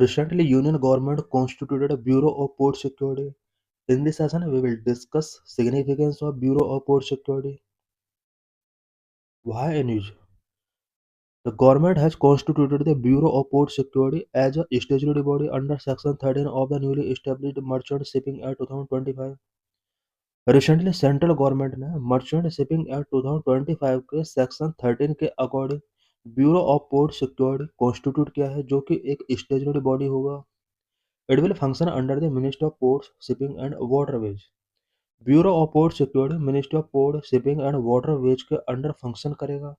Recently, Union government constituted a Bureau of Port Security. In this session, we will discuss significance of Bureau of Port Security. Why in use? The government has constituted the Bureau of Port Security as a statutory body under Section 13 of the newly established Merchant Shipping Act 2025. Recently, central government ने merchant shipping act 2025 के section 13 के according bureau of port security constitute किया है, जो कि एक statutory body होगा। It will function under the ministry of ports shipping and waterways. Bureau of port security ministry of port shipping and waterways के under function करेगा।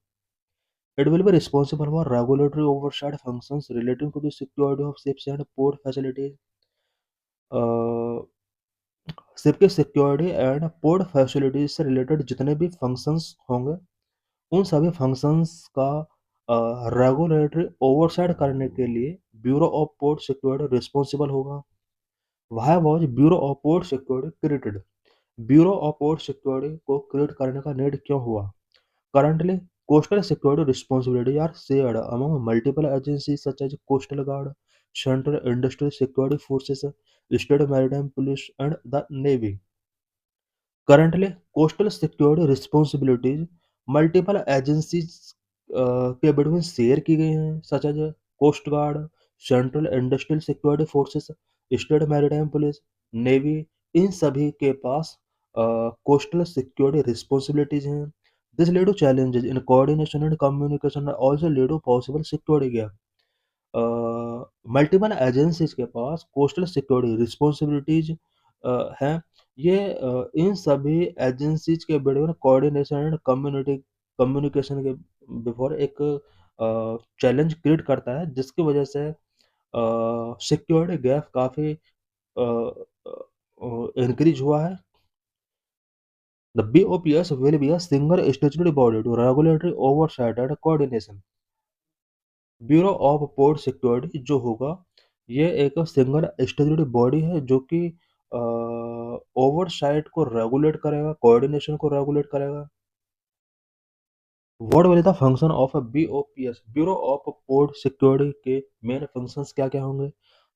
It will be responsible for regulatory oversight functions relating to the security of ships and port facilities. Ship के security and port facilities से related जितने भी functions होंगे, उन सभी functions का रेगुलेटरी ओवरसाइट करने के लिए bureau of port security responsible होगा। Why was Bureau of Port Security created? Bureau of port security को क्रिएट करने का नीड क्यों हुआ? Currently, coastal security responsibilities are shared among multiple agencies such as Coastal Guard, Central Industrial Security Forces, State Maritime Police, and the Navy. Currently, coastal security responsibilities multiple agencies के between share की गई हैं, such as coast guard, central industrial security forces, state maritime police, navy. इन सभी के पास coastal security responsibilities हैं। This lead to challenges in coordination and communication, also lead to possible security gap. Multiple agencies के पास coastal security responsibilities हैं। ये इन सभी एजेंसीज के बिटवीन कोऑर्डिनेशन एंड कम्युनिकेशन के बिफोर एक चैलेंज क्रिएट करता है, जिसकी वजह से सिक्योरिटी गैप काफ़ी इंक्रीज हुआ है। The BOPS will be a single statutory body to regulatory oversight and coordination. Bureau of port security जो होगा, ये एक सिंगल स्टेचुटरी बॉडी है जो कि ओवरसाइट को रेगुलेट करेगा, कोऑर्डिनेशन को रेगुलेट करेगा। What will the function of a BOPS? Bureau of port security के मेन फंक्शंस क्या क्या होंगे?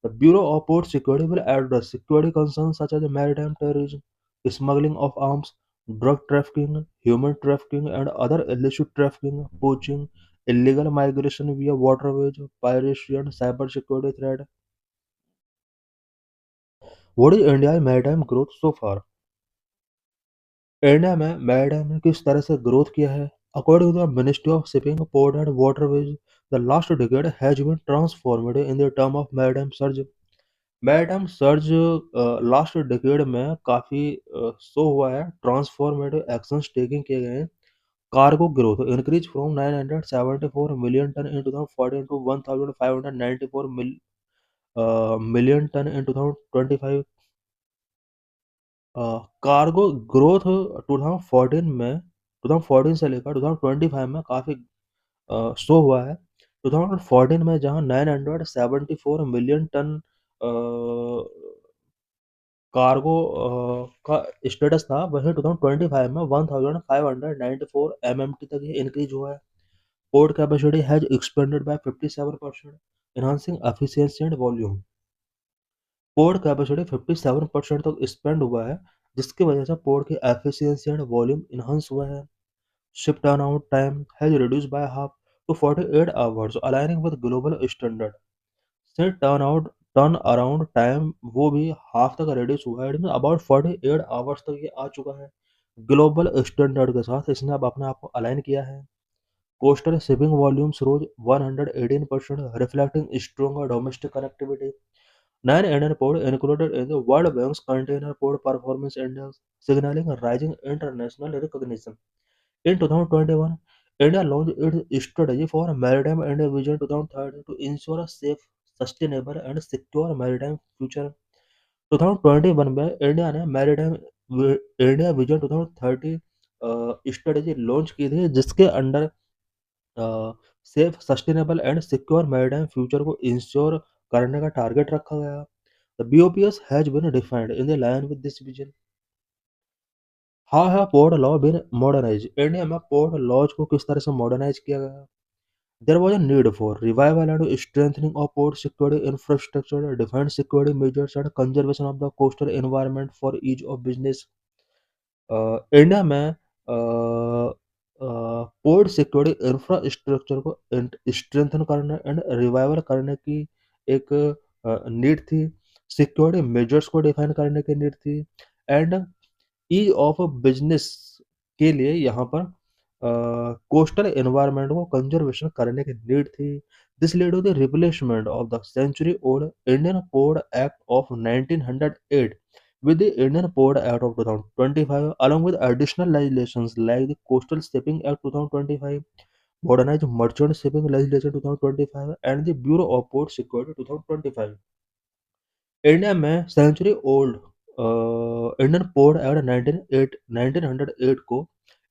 The bureau of port security will address security concerns such as maritime terrorism, smuggling of arms, drug trafficking, human trafficking and other illicit trafficking, poaching, illegal migration via waterways, piracy and cyber security threat. What is India's maritime growth so far? India में maritime ने किस तरह से growth किया है? According to the ministry of shipping, port and waterways, the last decade has been transformed in the term of maritime surge. Maritime surge last decade में काफ़ी show हुआ है, ट्रांसफॉर्मेटिव एक्शंस टेकिंग किए गए हैं। Cargo growth increase from 974 million ton in 2014 to 1594 million ton in 2025। Cargo growth 2014 से लेकर 2025 में काफ़ी शो हुआ है। 2014 में जहां 974 मिलियन टन कार्गो का स्टेटस था, वहीं 2025 में 1594 MMT तक ये इंक्रीज हुआ है। Port capacity has expanded by 57%, enhancing efficiency and volume. Port capacity 57% तक स्पेंड हुआ है, जिसकी वजह से पोर्ट की एफिशिएंसी एंड वॉल्यूम इन्हांस हुआ है। Ship turnout time has reduced by half to 48 hours, aligning with global standard. से टर्न अराउंड टाइम वो भी हाफ तक रिड्यूस हुआ है, अबाउट 48 आवर्स तक ये आ चुका है। ग्लोबल स्टैंडर्ड के साथ इसने अब अपने आप को अलाइन किया है। Coastal shipping volumes rose 118%, reflecting stronger domestic connectivity. Nine Indian ports included in the World Bank's Container Port Performance Index, signaling a rising international recognition. In 2021, India launched its strategy for maritime and vision 2030 to ensure a safe, sustainable and secure maritime future. 2021 में India ने maritime India vision 2030 strategy launch की थी, जिसके under safe, sustainable and secure maritime future को ensure करने का target रखा गया। The BOPS has been defined in the line with this vision. How have port law been modernise? India में port laws को किस तरह से मॉडर्नाइज किया गया? There was a need for revival and strengthening of port security infrastructure, defense security measures, and conservation of the coastal environment for ease of business. India में port security infrastructure को strengthen करने and revival करने की एक need थी। Security measures को define करने की नीड थी एंड ईज ऑफ बिजनेस के लिए यहाँ पर कोस्टल एनवायरनमेंट को कंजर्वेशन करने की नीड थी। This lead to the replacement of the century old Indian code act of 1908 with the Indian Port Act of 2025 along with additional legislations like the Coastal Shipping Act 2025, Modernized Merchant Shipping Legislation 2025 and the Bureau of Port Security 2025। India में century old Indian port act 1908 को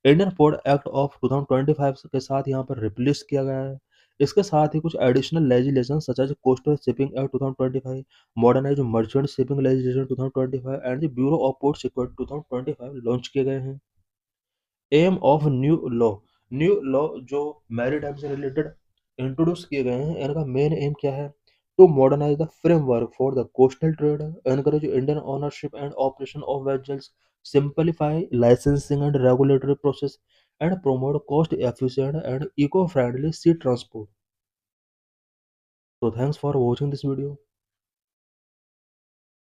Indian port act of 2025 के साथ यहाँ पर replace किया गया है। इसके साथ ही कुछ additional legislation such as coastal shipping act 2025, modernise merchant shipping legislation 2025 and the bureau of port security 2025 launch किए गए हैं। एम ऑफ न्यू लॉ जो मैरीटाइम से रिलेटेड इंट्रोड्यूस किए गए हैं, इनका मेन एम क्या है? To modernise the framework for the coastal trade, encourage Indian ownership and operation of vessels, simplify licensing and regulatory process and promote cost efficient and eco-friendly sea transport. So thanks for watching this video.